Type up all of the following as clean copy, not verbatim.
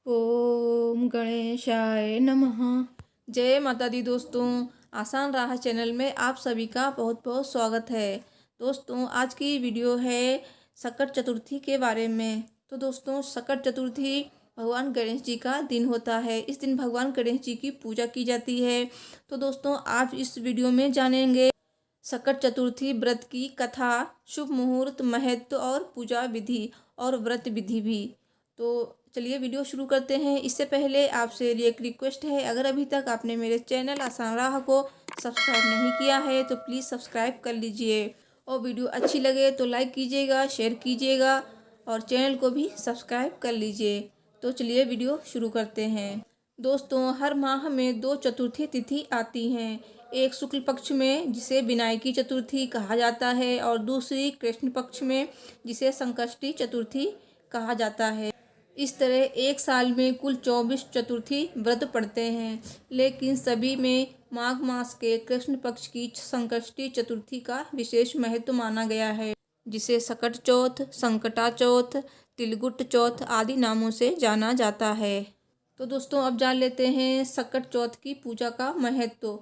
ओम गणेशाय नमः। जय माता दी दोस्तों। आसान राह चैनल में आप सभी का बहुत बहुत स्वागत है। दोस्तों आज की वीडियो है संकट चतुर्थी के बारे में। तो दोस्तों संकट चतुर्थी भगवान गणेश जी का दिन होता है। इस दिन भगवान गणेश जी की पूजा की जाती है। तो दोस्तों आज इस वीडियो में जानेंगे संकट चतुर्थी व्रत की कथा, शुभ मुहूर्त, महत्व और पूजा विधि और व्रत विधि भी। तो चलिए वीडियो शुरू करते हैं। इससे पहले आपसे एक रिक्वेस्ट है, अगर अभी तक आपने मेरे चैनल आसान राह को सब्सक्राइब नहीं किया है तो प्लीज़ सब्सक्राइब कर लीजिए और वीडियो अच्छी लगे तो लाइक कीजिएगा, शेयर कीजिएगा और चैनल को भी सब्सक्राइब कर लीजिए। तो चलिए वीडियो शुरू करते हैं। दोस्तों हर माह में दो चतुर्थी तिथि आती हैं। एक शुक्ल पक्ष में जिसे विनायकी चतुर्थी कहा जाता है और दूसरी कृष्ण पक्ष में जिसे संकष्टी चतुर्थी कहा जाता है। इस तरह एक साल में कुल 24 चतुर्थी व्रत पड़ते हैं, लेकिन सभी में माघ मास के कृष्ण पक्ष की संकष्टी चतुर्थी का विशेष महत्व माना गया है, जिसे सकट चौथ, संकटा चौथ, तिलगुट चौथ आदि नामों से जाना जाता है। तो दोस्तों अब जान लेते हैं संकट चौथ की पूजा का महत्व।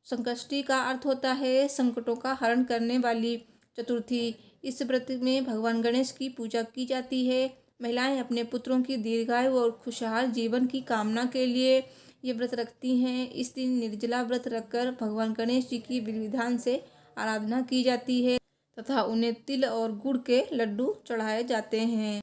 संकष्टी का अर्थ होता है संकटों का हरण करने वाली चतुर्थी। इस व्रत में भगवान गणेश की पूजा की जाती है। महिलाएं अपने पुत्रों की दीर्घायु और खुशहाल जीवन की कामना के लिए ये व्रत रखती हैं। इस दिन निर्जला व्रत रखकर भगवान गणेश जी की विधि विधान से आराधना की जाती है तथा उन्हें तिल और गुड़ के लड्डू चढ़ाए जाते हैं।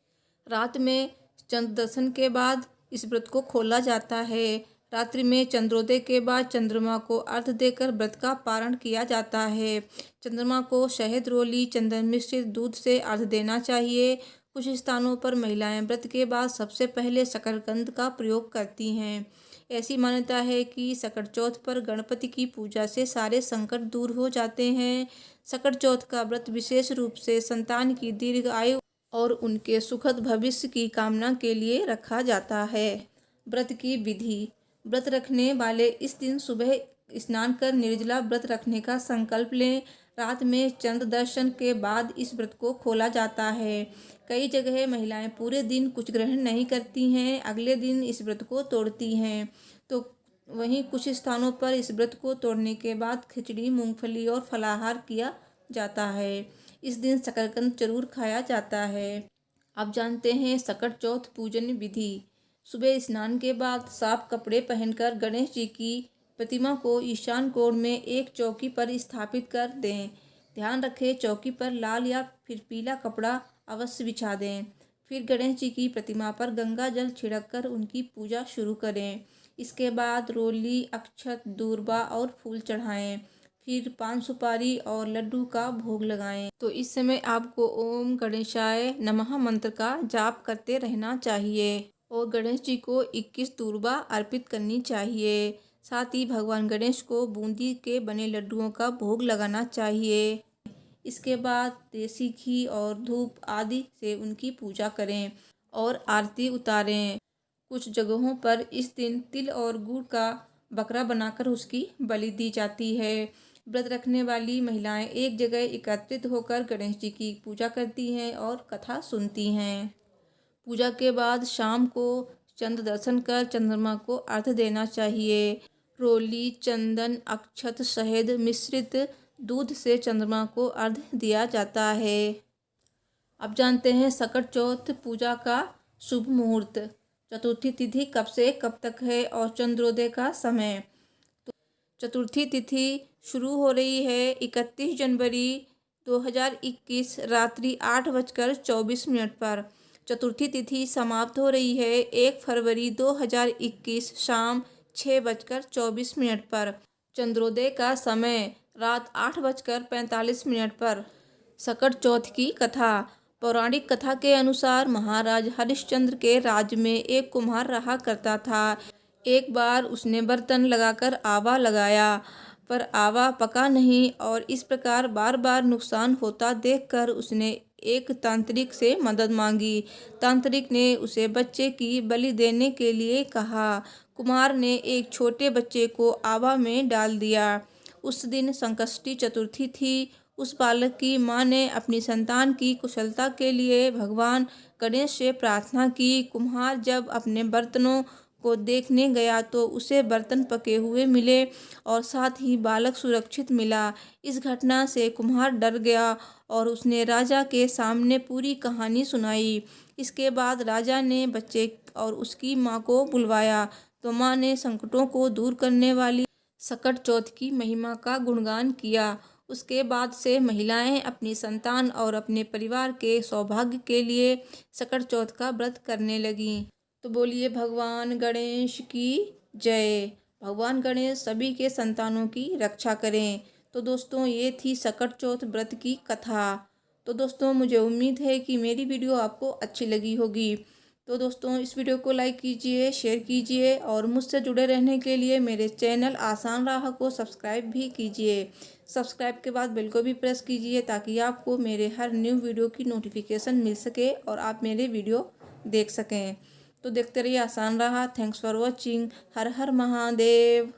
रात में चंद्र दर्शन के बाद इस व्रत को खोला जाता है। रात्रि में चंद्रोदय के बाद चंद्रमा को अर्घ्य देकर व्रत का पारण किया जाता है। चंद्रमा को शहद रोली चंदन मिश्रित दूध से अर्घ्य देना चाहिए। कुछ स्थानों पर महिलाएं व्रत के बाद सबसे पहले शकरकंद का प्रयोग करती हैं। ऐसी मान्यता है कि सकट चौथ पर गणपति की पूजा से सारे संकट दूर हो जाते हैं। सकट चौथ का व्रत विशेष रूप से संतान की दीर्घ आयु और उनके सुखद भविष्य की कामना के लिए रखा जाता है। व्रत की विधि। व्रत रखने वाले इस दिन सुबह स्नान कर निर्जला व्रत रखने का संकल्प लें। रात में चंद्र दर्शन के बाद इस व्रत को खोला जाता है। कई जगह महिलाएं पूरे दिन कुछ ग्रहण नहीं करती हैं, अगले दिन इस व्रत को तोड़ती हैं। तो वहीं कुछ स्थानों पर इस व्रत को तोड़ने के बाद खिचड़ी, मूंगफली और फलाहार किया जाता है। इस दिन शकरकंद जरूर खाया जाता है। अब जानते हैं सकट चौथ पूजन विधि। सुबह स्नान के बाद साफ कपड़े पहनकर गणेश जी की प्रतिमा को ईशान कोण में एक चौकी पर स्थापित कर दें। ध्यान रखें चौकी पर लाल या फिर पीला कपड़ा अवश्य बिछा दें। फिर गणेश जी की प्रतिमा पर गंगा जल छिड़क कर उनकी पूजा शुरू करें। इसके बाद रोली, अक्षत, दूर्बा और फूल चढ़ाएं। फिर पान सुपारी और लड्डू का भोग लगाएं। तो इस समय आपको ओम गणेशाय नमः मंत्र का जाप करते रहना चाहिए और गणेश जी को 21 दूर्बा अर्पित करनी चाहिए। साथ ही भगवान गणेश को बूंदी के बने लड्डुओं का भोग लगाना चाहिए। इसके बाद देसी घी और धूप आदि से उनकी पूजा करें और आरती उतारें। कुछ जगहों पर इस दिन तिल और गुड़ का बकरा बनाकर उसकी बलि दी जाती है। व्रत रखने वाली महिलाएं एक जगह एकत्रित होकर गणेश जी की पूजा करती हैं और कथा सुनती हैं। पूजा के बाद शाम को चंद्र दर्शन कर चंद्रमा को अर्घ्य देना चाहिए। रोली, चंदन, अक्षत, शहद मिश्रित दूध से चंद्रमा को अर्घ्य दिया जाता है। अब जानते हैं सकट चौथ पूजा का शुभ मुहूर्त। चतुर्थी तिथि कब से कब तक है और चंद्रोदय का समय। तो चतुर्थी तिथि शुरू हो रही है 31 जनवरी 2021 रात्रि 8:24 पर। चतुर्थी तिथि समाप्त हो रही है 1 फरवरी 2021 शाम 6:24 पर। चंद्रोदय का समय रात 8:45 पर। सकट चौथ की कथा। पौराणिक कथा के अनुसार महाराज हरिश्चंद्र के राज्य में एक कुम्हार रहा करता था। एक बार उसने बर्तन लगाकर आवा लगाया पर आवा पका नहीं और इस प्रकार बार बार नुकसान होता देखकर उसने एक तांत्रिक से मदद मांगी। तांत्रिक ने उसे बच्चे की बलि देने के लिए कहा। कुमार ने एक छोटे बच्चे को आवा में डाल दिया। उस दिन संकष्टी चतुर्थी थी। उस बालक की माँ ने अपनी संतान की कुशलता के लिए भगवान गणेश से प्रार्थना की। कुम्हार जब अपने बर्तनों को देखने गया तो उसे बर्तन पके हुए मिले और साथ ही बालक सुरक्षित मिला। इस घटना से कुम्हार डर गया और उसने राजा के सामने पूरी कहानी सुनाई। इसके बाद राजा ने बच्चे और उसकी माँ को बुलवाया तो माँ ने संकटों को दूर करने वाली सकट चौथ की महिमा का गुणगान किया। उसके बाद से महिलाएं अपनी संतान और अपने परिवार के सौभाग्य के लिए सकट चौथ का व्रत करने लगीं। तो बोलिए भगवान गणेश की जय। भगवान गणेश सभी के संतानों की रक्षा करें। तो दोस्तों ये थी सकट चौथ व्रत की कथा। तो दोस्तों मुझे उम्मीद है कि मेरी वीडियो आपको अच्छी लगी होगी। तो दोस्तों इस वीडियो को लाइक कीजिए, शेयर कीजिए और मुझसे जुड़े रहने के लिए मेरे चैनल आसान राह को सब्सक्राइब भी कीजिए। सब्सक्राइब के बाद बेल को भी प्रेस कीजिए ताकि आपको मेरे हर न्यू वीडियो की नोटिफिकेशन मिल सके और आप मेरे वीडियो देख सकें। तो देखते रहिए आसान राह। Thanks for watching. Her her Mahadev.